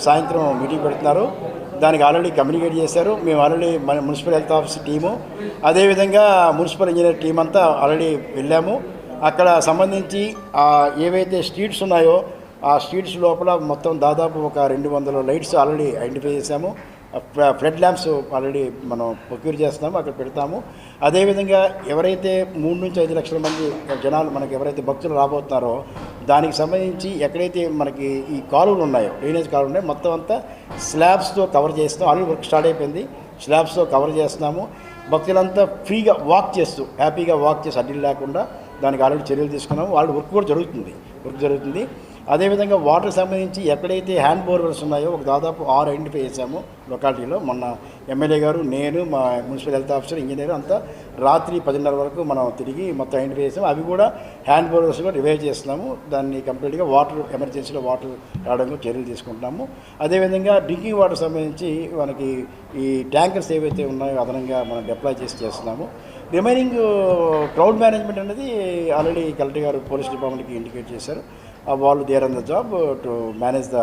సాయంత్రం మీటింగ్ పెడుతున్నారు. దానికి ఆల్రెడీ కమ్యూనికేట్ చేశారు. మేము ఆల్రెడీ మన మున్సిపల్ హెల్త్ ఆఫీస్ టీము, అదేవిధంగా మున్సిపల్ ఇంజనీర్ టీం అంతా ఆల్రెడీ వెళ్ళాము. అక్కడ సంబంధించి ఏవైతే స్ట్రీట్స్ ఉన్నాయో ఆ స్ట్రీట్స్ లోపల మొత్తం దాదాపు ఒక 200 లైట్స్ ఆల్రెడీ ఐడెంటిఫై చేశాము. ఫ్లడ్ ల్యాంప్స్ ఆల్రెడీ మనం ప్రొక్యూర్ చేస్తున్నాము, అక్కడ పెడతాము. అదేవిధంగా ఎవరైతే 3 నుంచి 5 లక్షల మంది జనాలు మనకి ఎవరైతే భక్తులు రాబోతున్నారో దానికి సంబంధించి ఎక్కడైతే మనకి ఈ కాలువలు ఉన్నాయో, డ్రైనేజ్ కాలువలు ఉన్నాయో మొత్తం అంతా స్లాబ్స్తో కవర్ చేస్తాం. ఆల్రెడీ వర్క్ స్టార్ట్ అయిపోయింది. స్లాబ్స్తో కవర్ చేస్తున్నాము. భక్తులంతా ఫ్రీగా వాక్ చేస్తూ హ్యాపీగా వాక్ చేసి అడ్డీలు లేకుండా దానికి ఆల్రెడీ చర్యలు తీసుకున్నాము. వాళ్ళ వర్క్ కూడా జరుగుతుంది. అదేవిధంగా వాటర్ సంబంధించి ఎక్కడైతే హ్యాండ్ బోర్వెల్స్ ఉన్నాయో ఒక దాదాపు 6 ఐడెంటిఫై చేశాము లొకాలిటీలో. మొన్న ఎమ్మెల్యే గారు, నేను, మా మున్సిపల్ హెల్త్ ఆఫీసర్, ఇంజనీర్ అంతా రాత్రి 10:30 వరకు మనం తిరిగి మొత్తం ఐడెంటిఫై చేసాము. అవి కూడా హ్యాండ్ బోర్వెల్స్ కూడా రివైవ్ చేస్తున్నాము. దాన్ని కంప్లీట్గా వాటర్ ఎమర్జెన్సీలో వాటర్ రావడానికి చర్యలు తీసుకుంటున్నాము. అదేవిధంగా డ్రింకింగ్ వాటర్ సంబంధించి మనకి ఈ ట్యాంకర్స్ ఏవైతే ఉన్నాయో అదనంగా మనం డిప్లాయ్ చేస్తున్నాము. రిమైనింగ్ క్రౌడ్ మేనేజ్మెంట్ అనేది ఆల్రెడీ కలెక్టర్ గారు పోలీస్ డిపార్ట్మెంట్కి ఇండికేట్ చేశారు. వాళ్ళు there on the job to manage the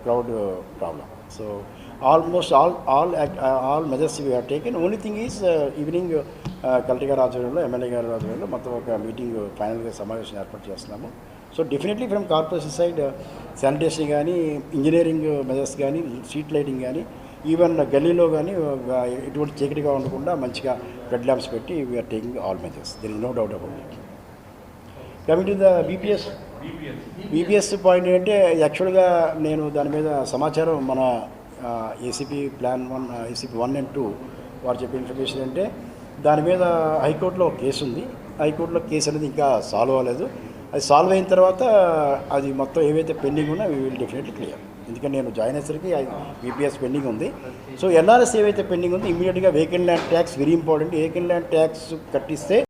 crowd problem. So almost all measures we have taken. Only thing is evening collector గారి ఆధ్వర్యంలో, ఎమ్మెల్యే గారి ఆధ్వర్యంలో మొత్తం ఒక మీటింగ్ ఫైనల్గా సమావేశం ఏర్పాటు చేస్తున్నాము. So definitely from corporation side sanitation కానీ, ఇంజనీరింగ్ మెజర్స్ కానీ, స్ట్రీట్ లైటింగ్ కానీ, ఈవెన్ గల్లీలో కానీ ఎటువంటి చీకటిగా ఉండకుండా మంచిగా రెడ్ ల్యాంప్స్ పెట్టి we're taking all measures. There is no doubt about it. Coming to the BPS point ఏంటంటే యాక్చువల్గా నేను దాని మీద సమాచారం మన ఏసీపీ ప్లాన్ 1, ఏసీపీ 1 and 2 వారు చెప్పే ఇన్ఫర్మేషన్ అంటే దాని మీద హైకోర్టులో కేసు ఉంది. హైకోర్టులో కేసు అనేది ఇంకా సాల్వ్ అవ్వలేదు. అది సాల్వ్ అయిన తర్వాత అది మొత్తం ఏవైతే పెండింగ్ ఉన్నా వీ విల్ డెఫినెట్లీ క్లియర్. ఎందుకంటే నేను జాయిన్ అయ్యేసరికి బీపీఎస్ పెండింగ్ ఉంది. సో ఎన్ఆర్ఎస్ ఏవైతే పెండింగ్ ఉందో ఇమీడియట్గా vacant land tax very important. Vacant land tax కట్టిస్తే